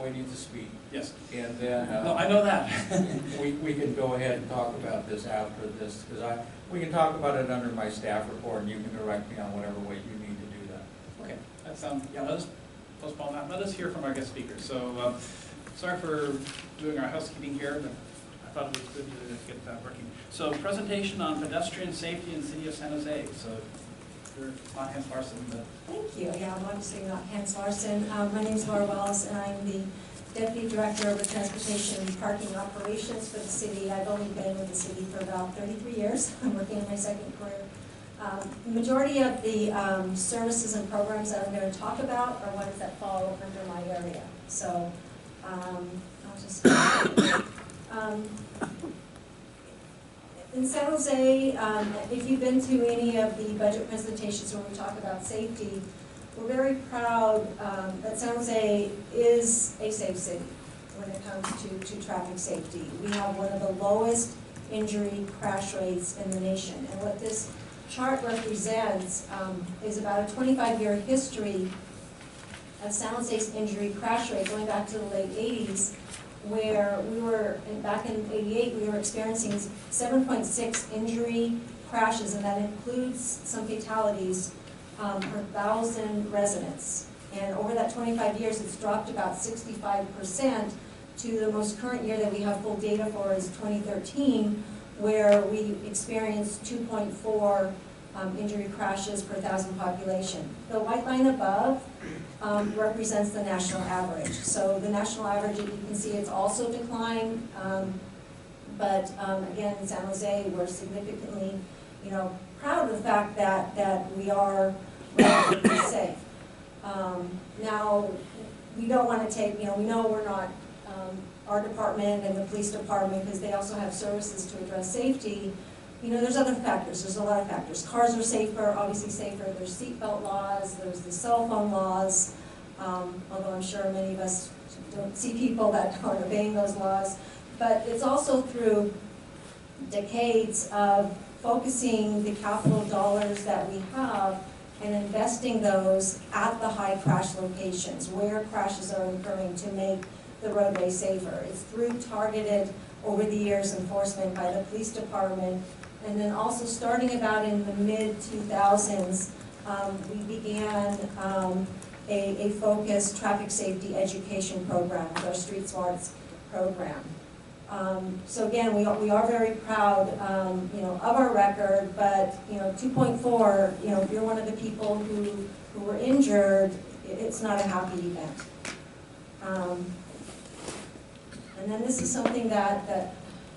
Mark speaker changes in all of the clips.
Speaker 1: waiting to speak.
Speaker 2: Yes.
Speaker 1: And then
Speaker 2: No, I know that.
Speaker 1: we can go ahead and talk about this after this, because we can talk about it under my staff report, and you can direct me on whatever way you need to do that.
Speaker 2: Okay, that sounds, yeah, let us postpone that. Let us hear from our guest speakers. So, sorry for doing our housekeeping here, but I thought it was good to get that working. So, presentation on pedestrian safety in the city of San Jose. So, you're not Hans Larson, but...
Speaker 3: Thank you. Yeah, I'm obviously not Hans Larson. My name is Laura Wells, and I'm the Deputy Director of the Transportation and Parking Operations for the city. I've only been with the city for about 33 years. I'm working in my second career. The majority of the services and programs that I'm going to talk about are ones that fall under my area. So I'll just... in San Jose, if you've been to any of the budget presentations where we talk about safety, we're very proud that San Jose is a safe city when it comes to traffic safety. We have one of the lowest injury crash rates in the nation. And what this chart represents is about a 25-year history of San Jose's injury crash rate going back to the late 80s, where we were, back in '88, we were experiencing 7.6 injury crashes, and that includes some fatalities per 1,000 residents. And over that 25 years, it's dropped about 65% to the most current year that we have full data for is 2013, where we experienced 2.4 injury crashes per 1,000 population. The white line above represents the national average. So the national average, you can see it's also declined, but again, in San Jose, we're significantly, proud of the fact that we are relatively safe. Now, we don't want to take, we know we're not our department and the police department, because they also have services to address safety. There's other factors. There's a lot of factors. Cars are safer, obviously safer. There's seatbelt laws. There's the cell phone laws. Although I'm sure many of us don't see people that aren't obeying those laws. But it's also through decades of focusing the capital dollars that we have and investing those at the high crash locations where crashes are occurring to make the roadway safer. It's through targeted, over the years, enforcement by the police department. And then also starting about in the mid-2000s, we began a focused traffic safety education program with our Street Smarts program. So again, we are very proud, of our record, but 2.4, if you're one of the people who were injured, it's not a happy event. And then this is something that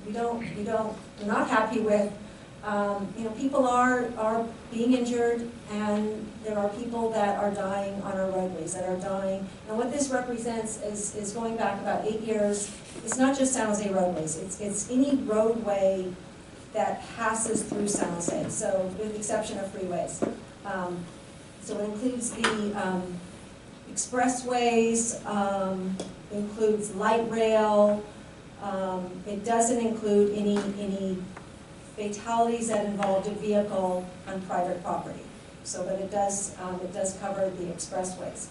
Speaker 3: we're not happy with. People are being injured, and there are people that are dying on our roadways, that are dying. And what this represents is going back about 8 years. It's not just San Jose roadways. It's any roadway that passes through San Jose, so with the exception of freeways. So it includes the expressways, includes light rail. It doesn't include any fatalities that involved a vehicle on private property. So, but it does cover the expressways.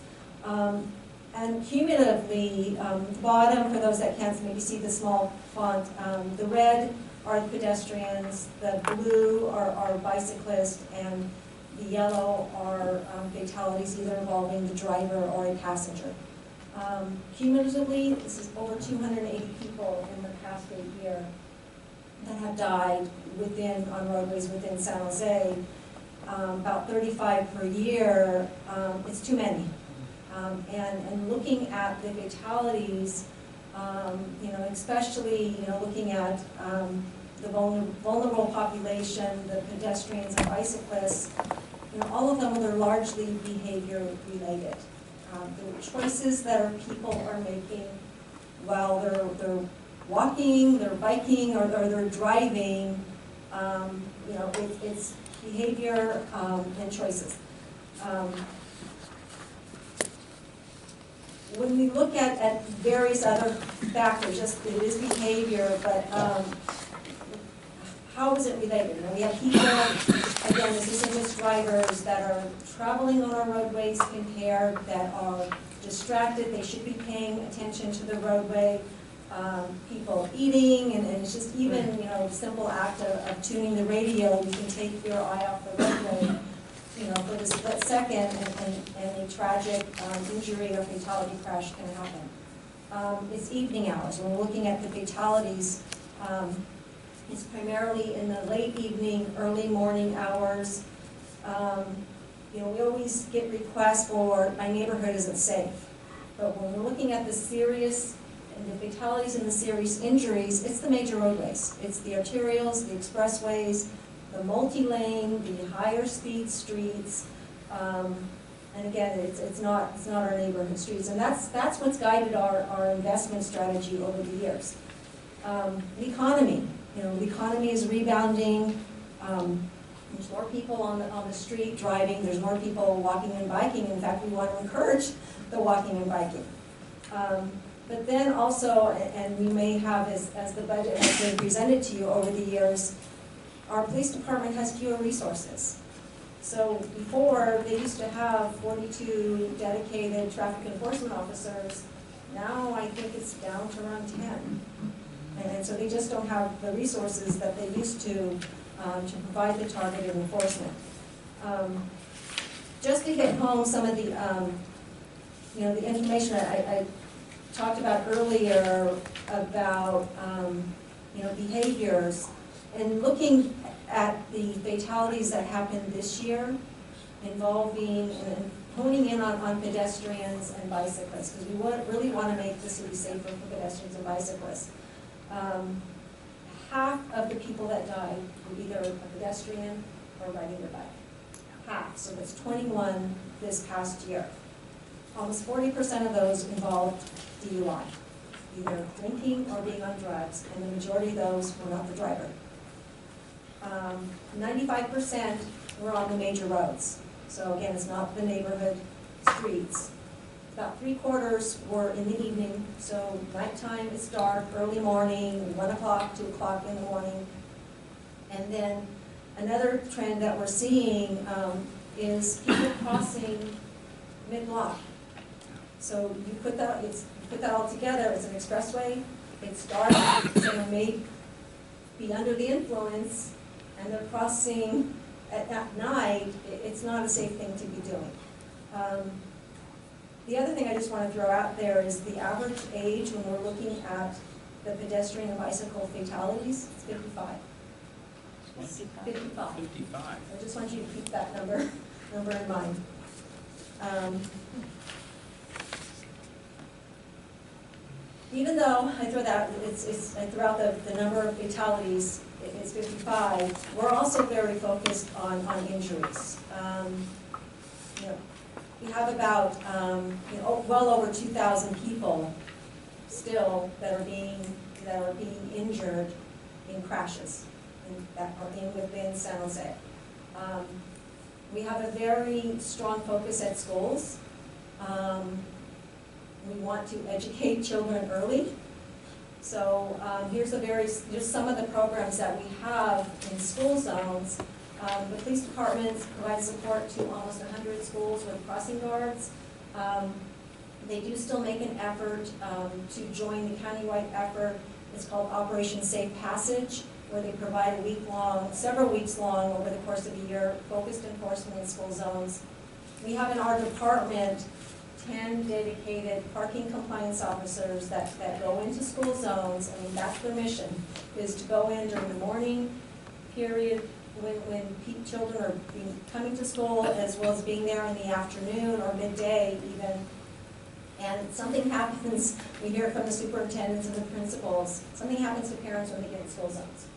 Speaker 3: And cumulatively, the bottom, for those that can't maybe see the small font, the red are the pedestrians, the blue are bicyclists, and the yellow are fatalities either involving the driver or a passenger. Cumulatively, this is over 280 people in the past 8 years that have died on roadways within San Jose. About 35 per year, it's too many. And looking at the fatalities, especially, looking at the vulnerable population, the pedestrians and bicyclists, all of them are largely behavior related. The choices that people are making while they're walking, they're biking, or they're driving, it's behavior and choices. When we look at various other factors, it is behavior, but how is it related? We have people, again, this isn't just drivers, that are traveling on our roadways impaired, that are distracted, they should be paying attention to the roadway. People eating, and it's just even, you know, simple act of tuning the radio, you can take your eye off the roadway, you know, for the split second, and a tragic injury or fatality crash can happen. It's evening hours. When we're looking at the fatalities, it's primarily in the late evening, early morning hours. You know, we always get requests for, my neighborhood isn't safe. But when we're looking at the serious, and the fatalities and the serious injuries, it's the major roadways. It's the arterials, the expressways, the multi-lane, the higher speed streets. And again, it's not our neighborhood streets. And that's what's guided our investment strategy over the years. The economy, you know, the economy is rebounding. There's more people on the street driving. There's more people walking and biking. In fact, we want to encourage the walking and biking. But then also, and we may have, as the budget has been presented to you over the years, our police department has fewer resources. So before, they used to have 42 dedicated traffic enforcement officers. Now I think it's down to around 10. And so they just don't have the resources that they used to provide the targeted enforcement. Just to hit home some of the, you know, the information I talked about earlier about, you know, behaviors, and looking at the fatalities that happened this year involving and honing in on pedestrians and bicyclists, because we really want to make the city safer for pedestrians and bicyclists. Half of the people that died were either a pedestrian or riding their bike. Half, so that's 21 this past year. Almost 40% of those involved DUI, either drinking or being on drugs, and the majority of those were not the driver. 95% were on the major roads. So again, it's not the neighborhood streets. About 3/4 were in the evening, so nighttime it's dark, early morning, 1 o'clock, 2 o'clock in the morning. And then another trend that we're seeing is people crossing mid-block. So you put that all together, it's an expressway, it's dark, someone may be under the influence, and they're crossing at night. It's not a safe thing to be doing. The other thing I just want to throw out there is the average age when we're looking at the pedestrian and bicycle fatalities, it's 55. 55.
Speaker 2: 55.
Speaker 3: I just want you to keep that number in mind. Even though I throw out the number of fatalities, it's 55, we're also very focused on injuries. You know, we have about you know, well over 2,000 people still that are being injured in crashes that are within San Jose. We have a very strong focus at schools. We want to educate children early. So here's some of the programs that we have in school zones. The police department provides support to almost 100 schools with crossing guards. They do still make an effort to join the countywide effort. It's called Operation Safe Passage, where they provide several weeks long over the course of a year, focused enforcement in school zones. We have in our department 10 dedicated parking compliance officers that go into school zones. I mean, that's their mission, is to go in during the morning period when children are coming to school, as well as being there in the afternoon or midday even. And something happens, we hear it from the superintendents and the principals, something happens to parents when they get in school zones.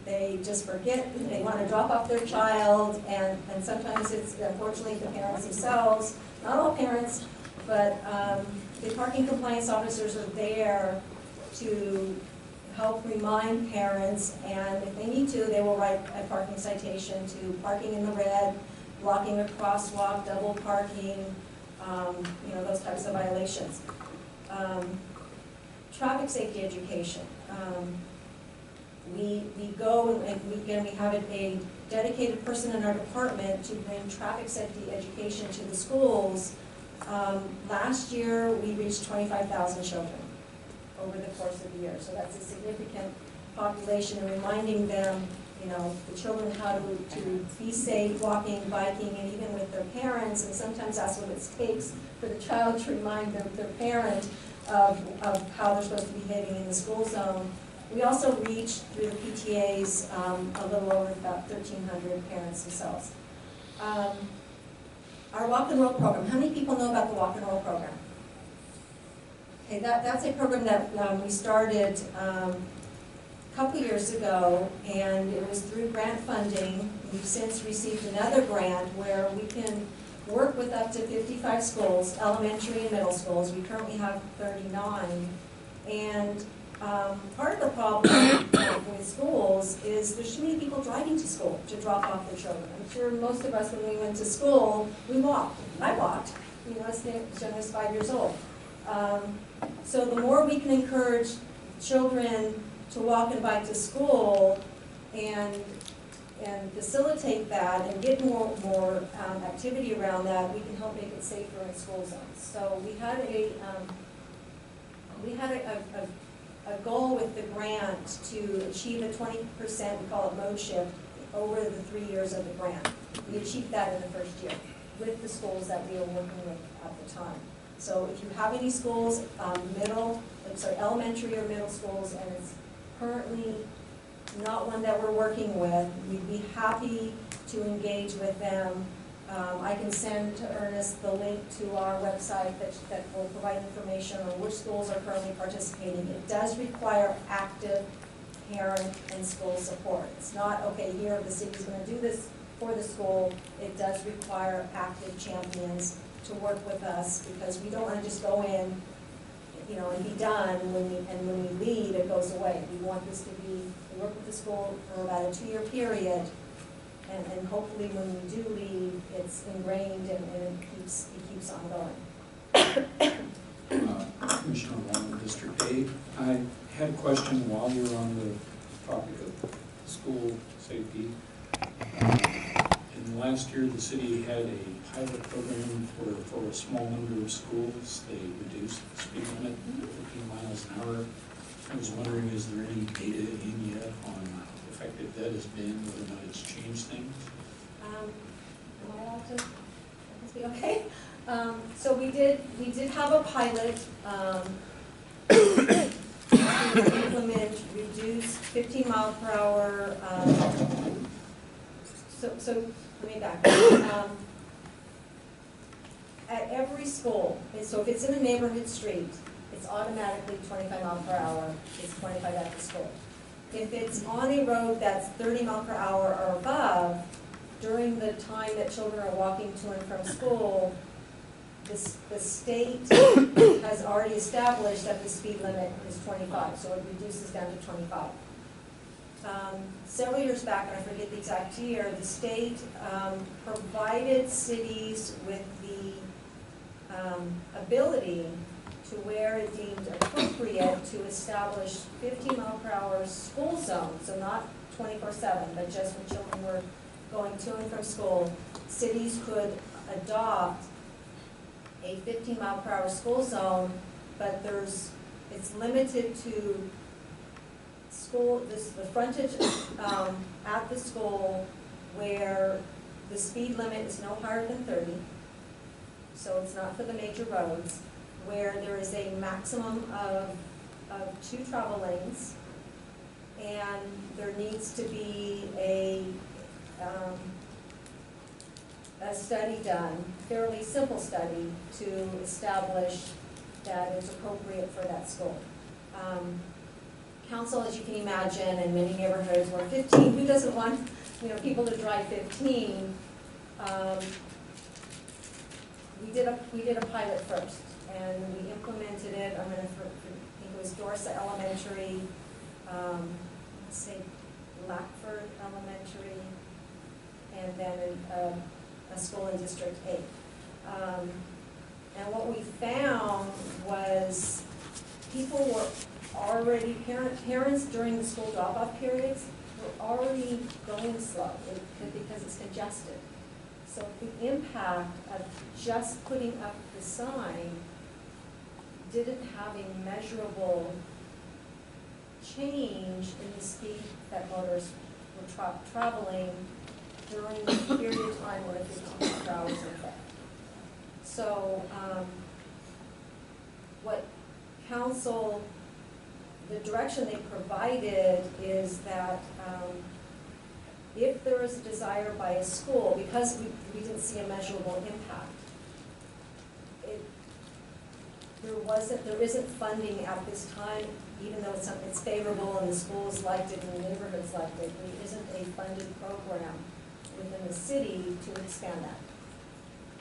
Speaker 3: They just forget, they want to drop off their child, and sometimes it's unfortunately the parents themselves, not all parents, but the parking compliance officers are there to help remind parents, and if they need to, they will write a parking citation to parking in the red, blocking a crosswalk, double parking, you know, those types of violations. Traffic safety education. We go and we have a dedicated person in our department to bring traffic safety education to the schools Last year, we reached 25,000 children over the course of the year. So that's a significant population, and reminding them, you know, the children how to be safe, walking, biking, and even with their parents. And sometimes that's what it takes for the child to remind their parent of how they're supposed to be behaving in the school zone. We also reached, through the PTAs, a little over about 1,300 parents themselves. Our Walk and Roll program. How many people know about the Walk and Roll program? Okay, that's a program that we started a couple years ago, and it was through grant funding. We've since received another grant where we can work with up to 55 schools, elementary and middle schools. We currently have 39. And part of the problem with schools is there's too many people driving to school to drop off their children. I'm sure most of us, when we went to school, we walked. I walked. You know, as young as 5 years old. So the more we can encourage children to walk and bike to school and facilitate that and get more activity around that, we can help make it safer in school zones. So we had a goal with the grant to achieve a 20%, we call it mode shift, over the 3 years of the grant. We achieved that in the first year with the schools that we were working with at the time. So if you have any schools, elementary or middle schools, and it's currently not one that we're working with, we'd be happy to engage with them. I can send to Ernest the link to our website that will provide information on which schools are currently participating. It does require active parent and school support. It's not, okay, here the city's going to do this for the school. It does require active champions to work with us, because we don't want to just go in, you know, and be done, and when we leave, it goes away. We want this to be, we work with the school for about a 2-year period, and hopefully when we do leave, it's ingrained and it keeps on going.
Speaker 4: Commissioner Wong, District 8. I had a question while you were on the topic of school safety. In last year, the city had a pilot program for a small number of schools. They reduced the speed limit to 15 miles an hour. I was wondering, is there any data in yet on how effective that has been, whether or not it's changed things?
Speaker 3: Am I allowed to? Must be okay. So we did have a pilot to implement reduced 15 mile per hour. So let me back up. At every school, so if it's in a neighborhood street, it's automatically 25 mile per hour. It's 25 at the school. If it's on a road that's 30 mile per hour or above, during the time that children are walking to and from school, the state has already established that the speed limit is 25, so it reduces down to 25. Several years back, and I forget the exact year, the state provided cities with the ability to, where it deemed appropriate, to establish 15 mile per hour school zones, so not 24/7, but just when children were going to and from school, cities could adopt a 15 mile per hour school zone, but it's limited to school, the frontage at the school where the speed limit is no higher than 30, so it's not for the major roads, where there is a maximum of 2 travel lanes, and there needs to be a study done, fairly simple study, to establish that it's appropriate for that school. Council, as you can imagine, in many neighborhoods where 15, who doesn't want, you know, people to drive 15? We did a pilot first, and we implemented it. I think it was Dorsa Elementary, let's say Lackford Elementary, and then a school in District 8. And what we found was people were already, parents during the school drop-off periods were already going slow because it's congested. So the impact of just putting up the sign didn't have a measurable change in the speed that motors were traveling during the period of time where 15 hours in effect. So, what council, the direction they provided is that if there is a desire by a school, because we didn't see a measurable impact, there isn't funding at this time, even though it's favorable and the schools liked it and the neighborhoods liked it, there isn't a funded program within the city to expand that.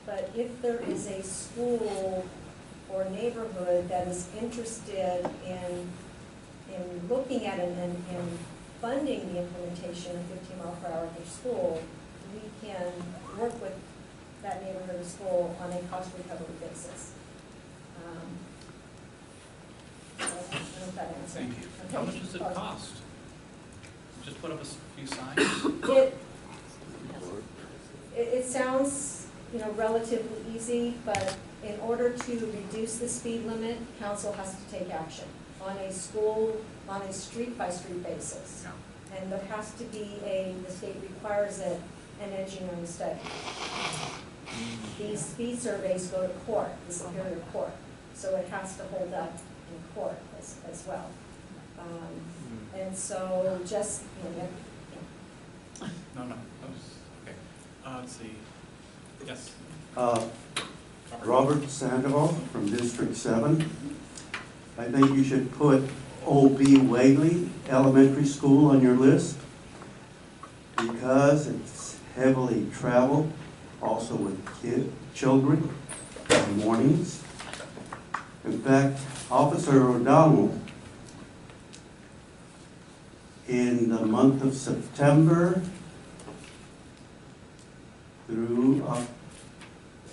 Speaker 3: But if there is a school or neighborhood that is interested in looking at it and funding the implementation of 15 miles per hour for school, we can work with that neighborhood or school on a cost recovery basis. So I don't know if that answers.
Speaker 2: Thank you.
Speaker 3: Okay.
Speaker 2: How much does it cost? Just put up a few signs?
Speaker 3: It sounds, relatively easy, but in order to reduce the speed limit, council has to take action on a street-by-street basis.
Speaker 2: Yeah.
Speaker 3: And there has to be the state requires it, an engineering study. These speed surveys go to court, the Superior Court, so it has to hold up in court as well. And so just,
Speaker 2: No. Okay. Let's see. Yes.
Speaker 5: Robert Sandoval from District 7. I think you should put O.B. Whaley Elementary School on your list because it's heavily traveled, also with children in the mornings. In fact, Officer O'Donnell, in the month of September through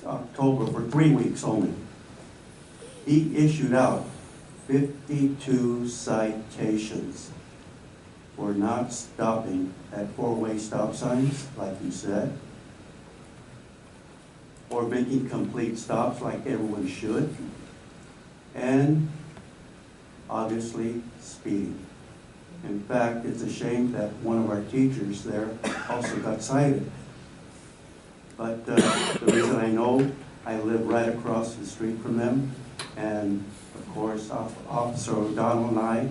Speaker 5: October, for 3 weeks only, he issued out 52 citations for not stopping at four-way stop signs, like you said, or making complete stops like everyone should, and obviously speeding. In fact, it's a shame that one of our teachers there also got cited. But the reason I know, I live right across the street from them, and of course, Officer O'Donnell and I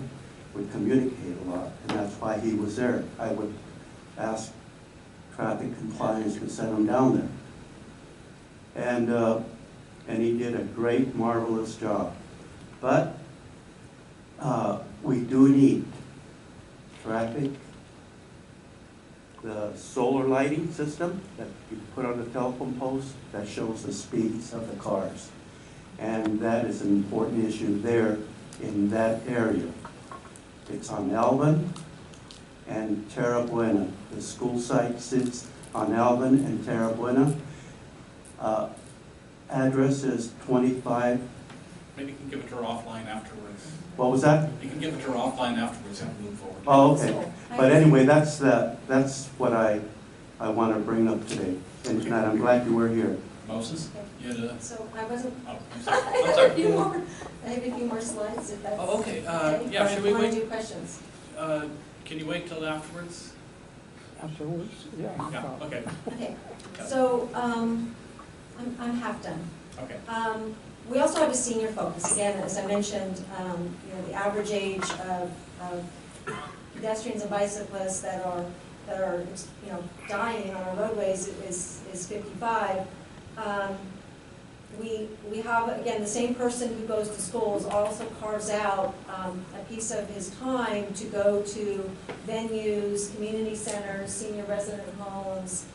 Speaker 5: would communicate a lot, and that's why he was there. I would ask traffic compliance to send him down there. And he did a great, marvelous job. But we do need traffic, the solar lighting system that you put on the telephone post that shows the speeds of the cars. And that is an important issue there in that area. It's on Alvin and Terra Buena. The school site sits on Alvin and Terra Buena. Address is 25.
Speaker 2: Maybe you can give it to her offline afterwards.
Speaker 5: What was that?
Speaker 2: You can give it to her offline afterwards and move forward.
Speaker 5: Oh, okay. But anyway, that's what I want to bring up today. And tonight, I'm glad you were here.
Speaker 2: Moses? You had a...
Speaker 3: So I wasn't,
Speaker 2: Oh, I'm sorry.
Speaker 3: I
Speaker 2: I'm
Speaker 3: have
Speaker 2: sorry.
Speaker 3: I have a few more slides if that's.
Speaker 2: Oh, okay. Yeah, should we
Speaker 3: Want
Speaker 2: wait?
Speaker 3: to do questions?
Speaker 2: Can you wait till afterwards?
Speaker 6: Afterwards, yeah.
Speaker 2: Yeah, okay.
Speaker 3: Okay, so, I'm half done.
Speaker 2: Okay.
Speaker 3: We also have a senior focus. Again, as I mentioned, the average age of pedestrians and bicyclists that are dying on our roadways is 55. We have, again, the same person who goes to schools also carves out a piece of his time to go to venues, community centers, senior resident homes,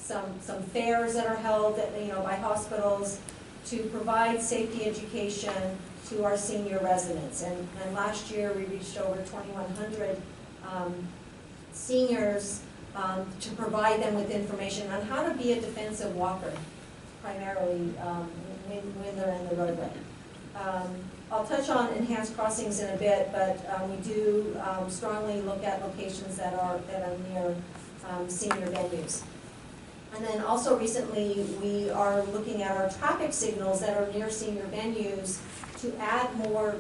Speaker 3: some fairs that are held at, by hospitals to provide safety education to our senior residents. And last year we reached over 2,100 seniors to provide them with information on how to be a defensive walker, primarily when they're in the roadway. I'll touch on enhanced crossings in a bit, but we do strongly look at locations that are near senior venues. And then also recently, we are looking at our traffic signals that are near senior venues to add more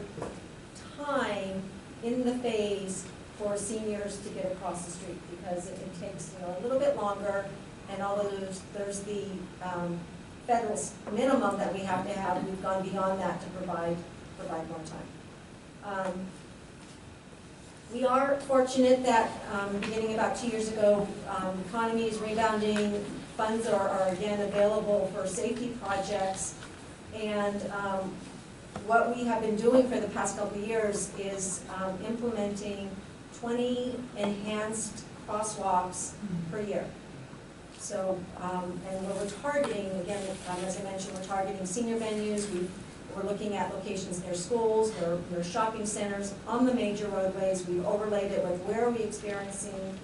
Speaker 3: time in the phase for seniors to get across the street, because it takes, a little bit longer, and although there's the federal minimum that we have to have, we've gone beyond that to provide more time. We are fortunate that beginning about 2 years ago, the economy is rebounding, funds are again available for safety projects, and what we have been doing for the past couple of years is implementing 20 enhanced crosswalks per year. So, and we're targeting, again, as I mentioned, we're targeting senior venues. We're looking at locations near schools, near shopping centers, on the major roadways. We've overlaid it with where are we experiencing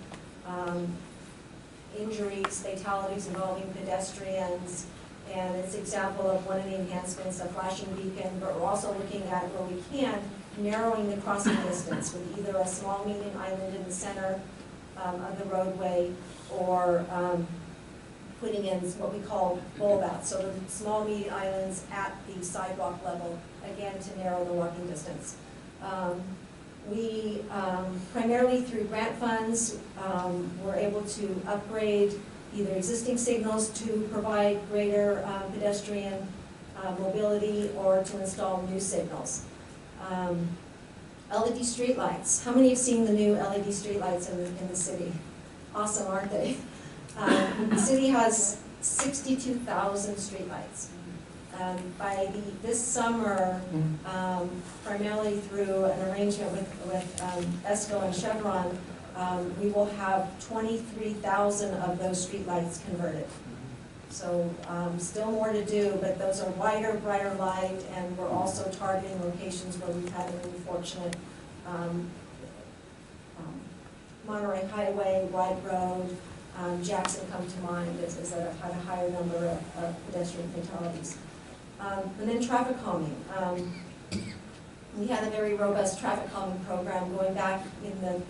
Speaker 3: injuries, fatalities involving pedestrians. And it's an example of one of the enhancements, a flashing beacon, but we're also looking at, where we can, narrowing the crossing distance with either a small median island in the center of the roadway, or putting in what we call bulbouts, so the small median islands at the sidewalk level, again, to narrow the walking distance. We, primarily through grant funds, were able to upgrade either existing signals to provide greater pedestrian mobility, or to install new signals. LED streetlights. How many have seen the new LED streetlights in the city? Awesome, aren't they? The city has 62,000 streetlights. By this summer, primarily through an arrangement with ESCO and Chevron, we will have 23,000 of those streetlights converted. So still more to do, but those are wider, brighter light, and we're also targeting locations where we've had an unfortunate Monterey Highway, White Road, Jackson come to mind as that had a higher number of pedestrian fatalities. And then traffic calming. We had a very robust traffic calming program going back in the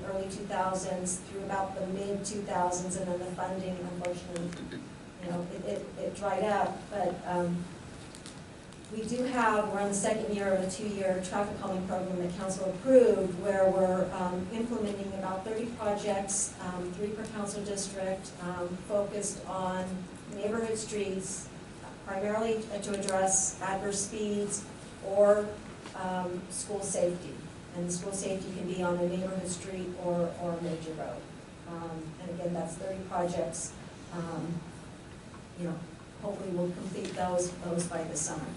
Speaker 3: early 2000s through about the mid 2000s, and then the funding, unfortunately, it dried up. But we do have, we're on the second year of a 2-year traffic calming program that council approved, where we're implementing about 30 projects, 3 per council district, focused on neighborhood streets, primarily to address adverse speeds or school safety. And school safety can be on a neighborhood street or a major road. And again, that's 30 projects. Hopefully we'll complete those by this summer.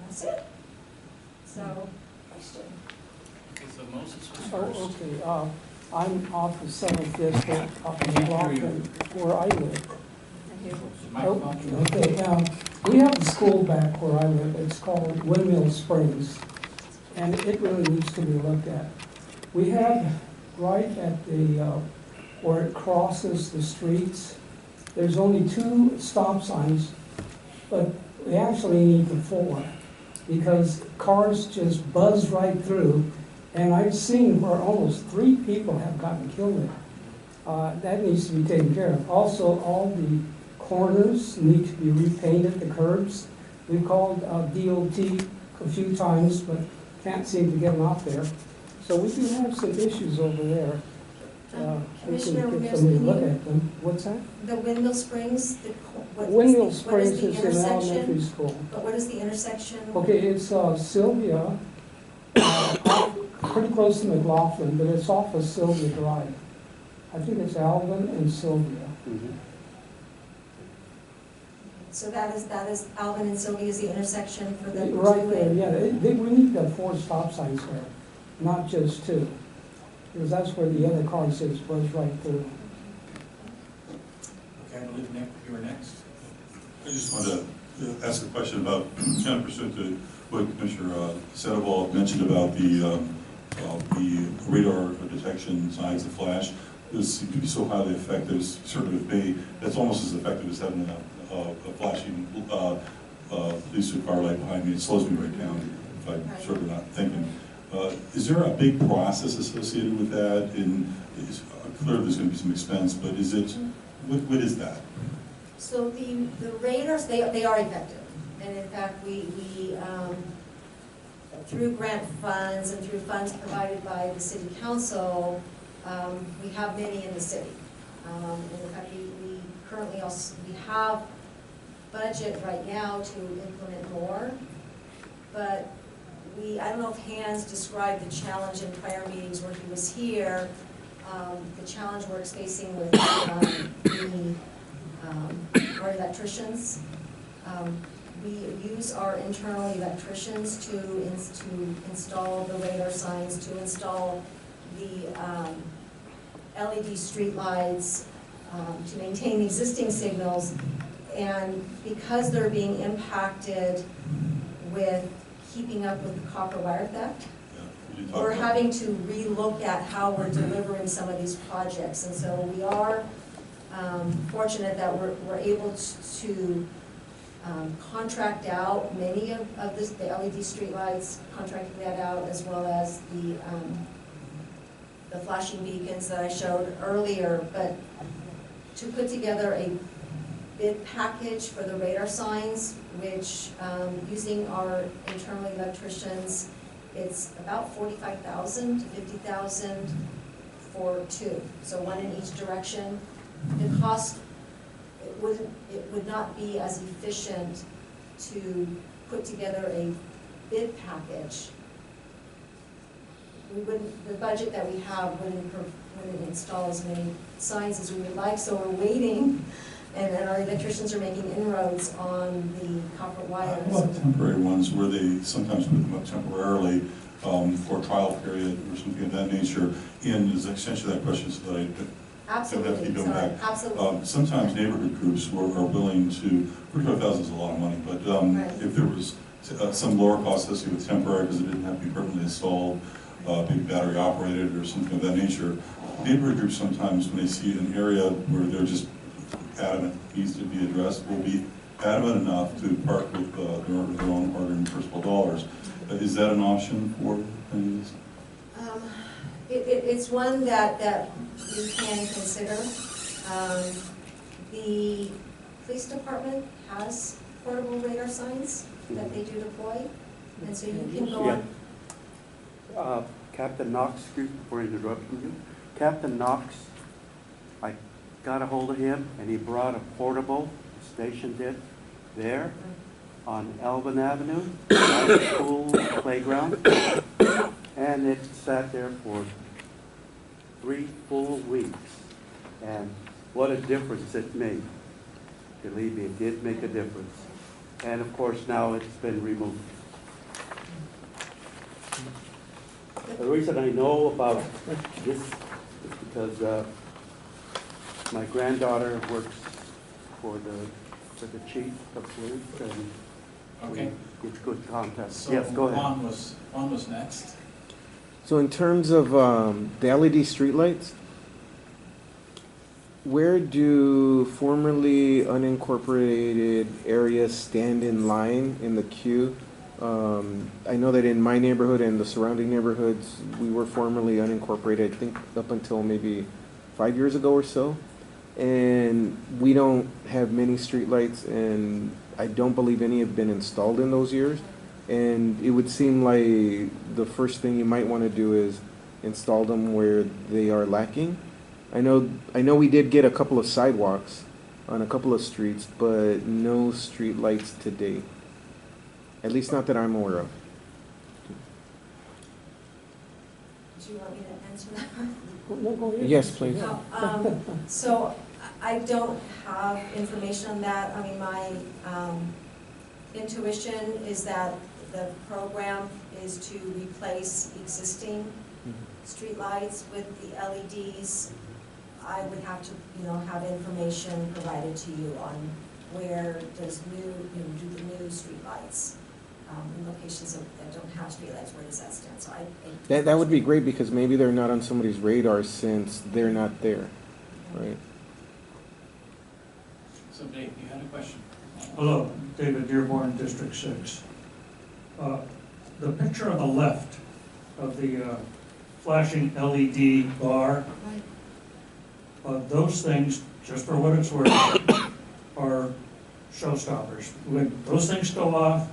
Speaker 3: That's it. So, question.
Speaker 2: Okay, so Moses was
Speaker 6: Oh,
Speaker 2: first.
Speaker 6: okay, I'm off the 7th district, up in Rockland, where I live. Okay, we have a school back where I live. It's called Windmill Springs, and it really needs to be looked at. We have, right at the, where it crosses the streets, there's only 2 stop signs, but we actually need the 4, because cars just buzz right through, and I've seen where almost 3 people have gotten killed there. That needs to be taken care of. Also, all the corners need to be repainted, the curbs. We called DOT a few times, but can't seem to get them out there. So we do have some issues over there. We can
Speaker 3: Commissioner
Speaker 6: get
Speaker 3: Ramirez,
Speaker 6: somebody to look at them. What's that?
Speaker 3: The Windmill Springs,
Speaker 6: Windmill Springs
Speaker 3: is the
Speaker 6: is an elementary
Speaker 3: intersection?
Speaker 6: school.
Speaker 3: But what is the intersection?
Speaker 6: Okay, it's Sylvia, pretty close to McLaughlin, but it's off of Sylvia Drive. I think it's Alvin and Sylvia.
Speaker 3: So that is Alvin and Sylvia is the intersection for the
Speaker 6: Right there,
Speaker 3: two-way?
Speaker 6: yeah. We need the 4 stop signs there, not just 2. Because that's where the other car says buzz right through.
Speaker 7: Okay, I believe Nick, you were next.
Speaker 8: I just wanted to ask a question about, kind of pursuant to what Commissioner Sandoval mentioned about the radar detection signs, the flash. Those seem to be so highly effective, that's almost as effective as having a flashing police car light behind me. It slows me right down if I'm sort of not thinking. Is there a big process associated with that? And clearly there's going to be some expense, but is it, what is that?
Speaker 3: So the radars, they are effective. And in fact, we through grant funds and through funds provided by the city council, we have many in the city. And in fact, we currently also, we have budget right now to implement more, but I don't know if Hans described the challenge in prior meetings where he was here, the challenge we're facing with our electricians. We use our internal electricians to install the radar signs, to install the LED street lights, to maintain existing signals. And because they're being impacted with keeping up with the copper wire theft, we're having to relook at how we're delivering some of these projects. And so we are fortunate that we're able to contract out many of the LED streetlights, contracting that out, as well as the flashing beacons that I showed earlier. But to put together a bid package for the radar signs, which using our internal electricians, it's about $45,000 to $50,000 for two, so one in each direction. The cost, it would not be as efficient to put together a bid package. We wouldn't, the budget that we have wouldn't install as many signs as we would like, so we're waiting, and then our electricians are making inroads on the copper wires.
Speaker 8: What about temporary ones where they sometimes put them up temporarily for a trial period or something of that nature? And as an extension of that question, so that I don't have to keep going back.
Speaker 3: Absolutely.
Speaker 8: Sometimes neighborhood groups are willing to, $45,000 is a lot of money, but
Speaker 3: Right.
Speaker 8: if there was some lower cost associated with temporary because it didn't have to be permanently installed, maybe battery operated or something of that nature, neighborhood groups sometimes when they see an area where they're just adamant needs to be addressed, will be adamant enough to part with their own hard-earned personal dollars. Is that an option for any of this?
Speaker 3: It's one that we can consider. The police department has portable radar signs that they do deploy, and so you can go on.
Speaker 5: Captain Knox, excuse me for interrupting you. Captain Knox, I got a hold of him and he brought a portable, stationed it there on Elvin Avenue, high school playground, and it sat there for 3 full weeks. And what a difference it made. Believe me, it did make a difference. And of course now it's been removed. The reason I know about this is because my granddaughter works for the chief of police, and
Speaker 7: Okay.
Speaker 5: it's good contact.
Speaker 7: So
Speaker 5: Yes, go ahead.
Speaker 7: Juan was next.
Speaker 9: So in terms of the LED streetlights, where do formerly unincorporated areas stand in line in the queue? I know that in my neighborhood and the surrounding neighborhoods, we were formerly unincorporated, I think up until maybe 5 years ago or so. And we don't have many streetlights, and I don't believe any have been installed in those years. And it would seem like the first thing you might want to do is install them where they are lacking. I know we did get a couple of sidewalks on a couple of streets, but no street lights to date. At least not that I'm aware of.
Speaker 3: Do you want me to answer that?
Speaker 6: No, go ahead.
Speaker 9: Yes, please.
Speaker 3: No, so I don't have information on that. I mean, my intuition is that the program is to replace existing streetlights with the LEDs. I would have to, have information provided to you on where does do the new streetlights in locations that don't have streetlights, where does that stand? So
Speaker 9: That would be great, because maybe they're not on somebody's radar since they're not there, right?
Speaker 2: So Dave, you had a question?
Speaker 10: Hello, David Dearborn, District 6. The picture on the left of the flashing LED bar. Those things, just for what it's worth, are showstoppers. When those things go off,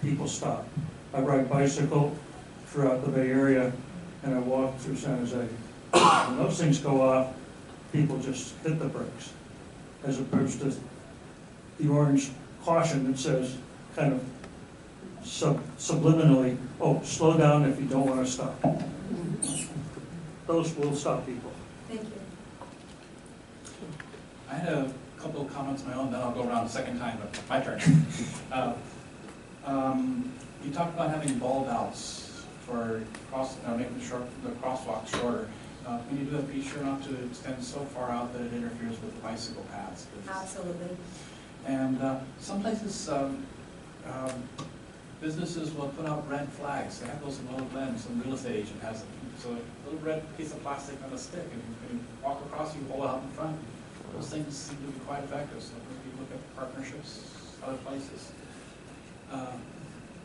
Speaker 10: people stop. I ride bicycle throughout the Bay Area, and I walk through San Jose. When those things go off, people just hit the brakes, as opposed to the orange caution that says, kind of subliminally, oh, slow down if you don't want to stop. Those will stop people.
Speaker 3: Thank you.
Speaker 2: I had a couple of comments of my own, then I'll go around a second time, but my turn. You talked about having bulb outs for making the crosswalk shorter. Can you do a feature not to extend so far out that it interferes with the bicycle paths?
Speaker 3: Absolutely.
Speaker 2: And some places, businesses will put out red flags. They have those in Little Glen. Some real estate agent has them. So a little red piece of plastic on a stick, and you walk across, you hold it out in front. Those things seem to be quite effective. So if you look at partnerships, other places.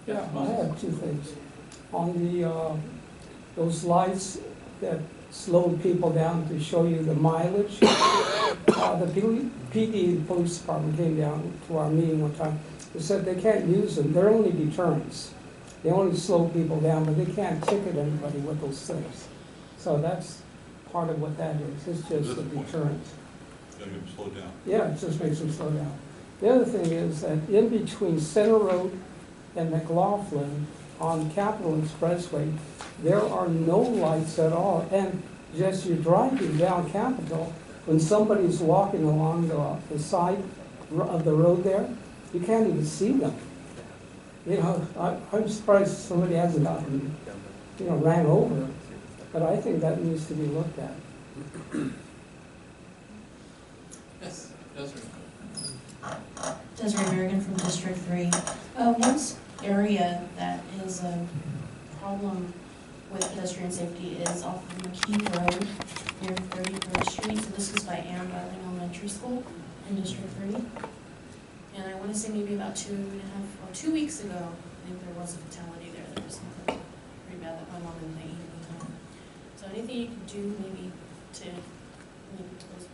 Speaker 6: Yeah, I have two things. On the, those lights that slow people down to show you the mileage, the PD police department came down to our meeting one time. They said they can't use them. They're only deterrents. They only slow people down, but they can't ticket anybody with those things. So that's part of what that is. It's just a deterrent.
Speaker 8: Gotta get them slowed down.
Speaker 6: Yeah, it just makes them slow down. The other thing is that in between Center Road and McLaughlin on Capitol Expressway, there are no lights at all. And just you're driving down Capitol, when somebody's walking along the side of the road there, you can't even see them. You know, I'm surprised somebody hasn't gotten, ran over. But I think that needs to be looked at.
Speaker 2: Yes, Desiree.
Speaker 11: Desiree Merrigan from District 3. One area that is a problem with pedestrian safety is off of McKee Road near 33rd Street. So this is by Ann Darling Elementary School in District 3. And I want to say maybe about 2 weeks ago, I think there was a fatality there. There was something pretty bad that went on in the evening time. So anything you could do maybe to those,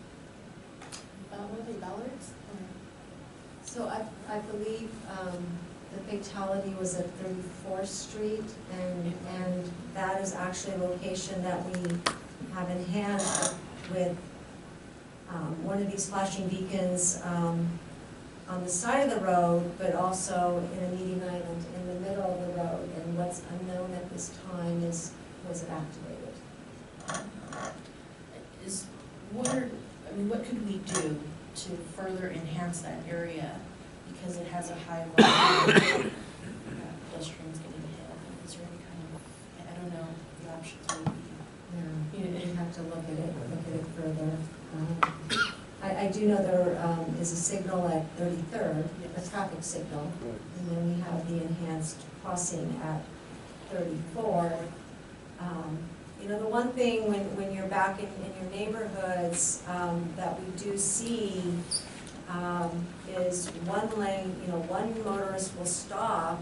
Speaker 11: what are they, ballards?
Speaker 3: So I believe the fatality was at 34th Street, and that is actually a location that we have in hand with one of these flashing beacons on the side of the road, but also in a meeting island in the middle of the road. And what's unknown at this time is, was it activated?
Speaker 11: What could we do to further enhance that area, because it has a high volume of pedestrians getting hit? Is there any kind of, I don't know, the options would be.
Speaker 3: You'd have to look at it further. I do know there is a signal at 33rd, a traffic signal, and then we have the enhanced crossing at 34. The one thing when you're back in your neighborhoods that we do see is one lane, one motorist will stop,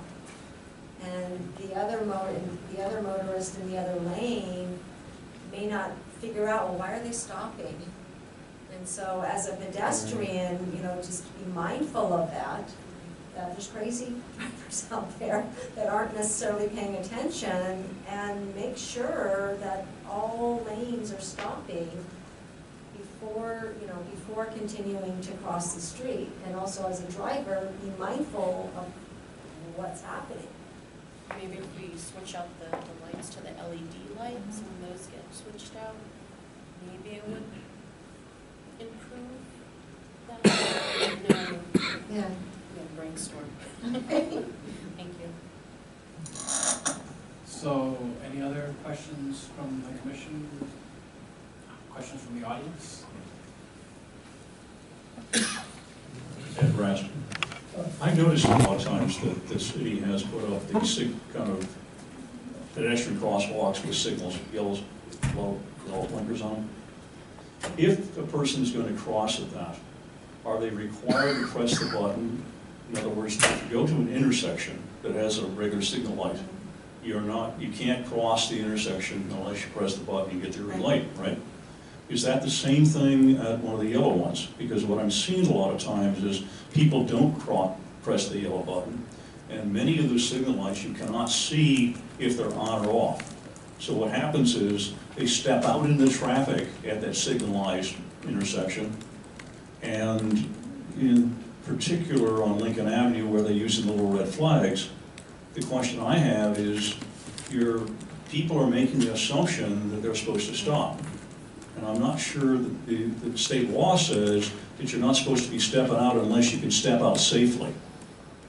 Speaker 3: and the other motorist in the other lane may not figure out, well, why are they stopping? And so as a pedestrian, just be mindful of that there's crazy drivers out there that aren't necessarily paying attention, and make sure that all lanes are stopping before continuing to cross the street. And also as a driver, be mindful of what's happening.
Speaker 11: Maybe if we switch out the lights to the LED lights, when those get switched out, maybe it would improve that.
Speaker 3: Yeah.
Speaker 11: Brainstorm. Thank you.
Speaker 2: So, any other questions from the commission? Questions from the audience?
Speaker 12: Ed Raskin. I noticed a lot of times that the city has put up these kind of pedestrian crosswalks with signals, yellow blinkers on them. If a person is going to cross at that, are they required to press the button? In other words, if you go to an intersection that has a regular signal light, you can't cross the intersection unless you press the button and get the green light, right? Is that the same thing at one of the yellow ones? Because what I'm seeing a lot of times is people don't press the yellow button, and many of those signal lights you cannot see if they're on or off. So what happens is they step out into traffic at that signalized intersection, and in particular on Lincoln Avenue where they're using the little red flags, the question I have is, people are making the assumption that they're supposed to stop. And I'm not sure that the state law says that you're not supposed to be stepping out unless you can step out safely,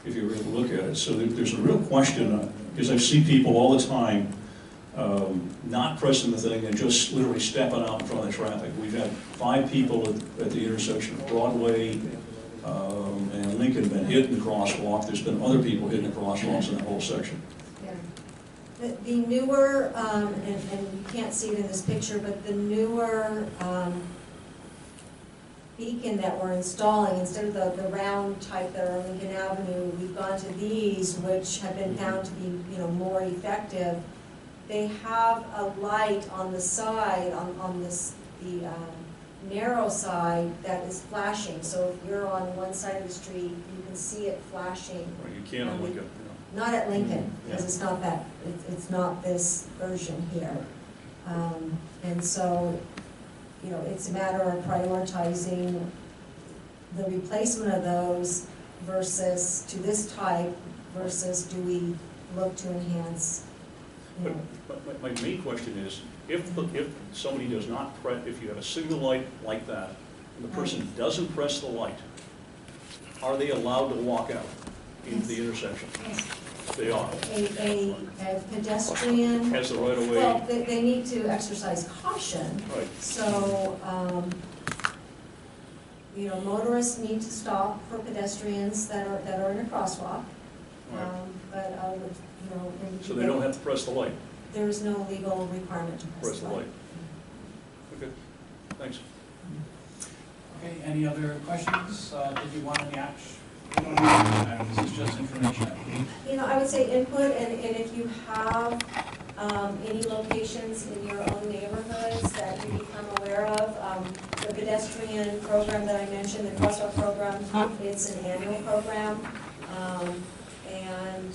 Speaker 12: if you really look at it. So there's a real question, because I see people all the time not pressing the thing and just literally stepping out in front of the traffic. We've had 5 people at the intersection of Broadway and Lincoln been hitting the crosswalk. There's been other people hitting the crosswalks in that whole section.
Speaker 3: Yeah. The newer, and you can't see it in this picture, but the newer beacon that we're installing, instead of the round type that are on Lincoln Avenue, we've gone to these, which have been found to be, more effective. They have a light on the side, on the narrow side, that is flashing. So if you're on one side of the street, you can see it flashing.
Speaker 12: Well, you can't on Lincoln.
Speaker 3: Not at Lincoln, because it's not that, it's not this version here. And so, it's a matter of prioritizing the replacement of those versus to this type versus do we look to enhance,
Speaker 12: But my main question is, if somebody does not press, if you have a signal light like that, and the person doesn't press the light, are they allowed to walk out into the intersection?
Speaker 3: Yes.
Speaker 12: They are.
Speaker 3: A pedestrian.
Speaker 12: Has the right of way.
Speaker 3: Well, they need to exercise caution.
Speaker 12: Right.
Speaker 3: So, motorists need to stop for pedestrians that are in a crosswalk.
Speaker 12: Right.
Speaker 3: But,
Speaker 12: So they don't have to press the light.
Speaker 3: There is no legal requirement to
Speaker 12: Press the light. Okay, thanks.
Speaker 2: Okay, any other questions? Did you want any action? This is just information.
Speaker 3: I would say input, and if you have any locations in your own neighborhoods that you become aware of, the pedestrian program that I mentioned, the crosswalk program, it's an annual program, and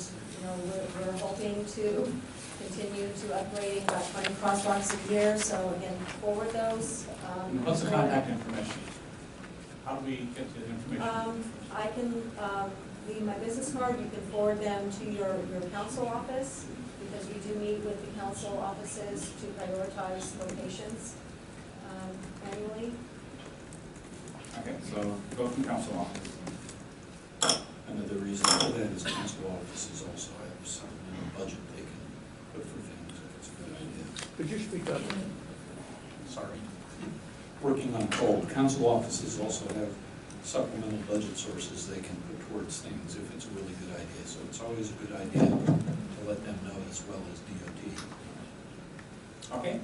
Speaker 3: we're hoping to continue to upgrade about 20 crosswalks a year. So again, forward those.
Speaker 2: What's the contact information? How do we get the information?
Speaker 3: I can leave my business card. You can forward them to your council office, because we do meet with the council offices to prioritize locations annually.
Speaker 2: Okay, so go from council office.
Speaker 4: Another reason for that is council offices also have some budget they can put for things if it's a good idea.
Speaker 12: Could you speak up?
Speaker 2: Sorry.
Speaker 4: Working on cold, council offices also have supplemental budget sources they can put towards things if it's a really good idea. So it's always a good idea to let them know as well as DOT.
Speaker 2: Okay.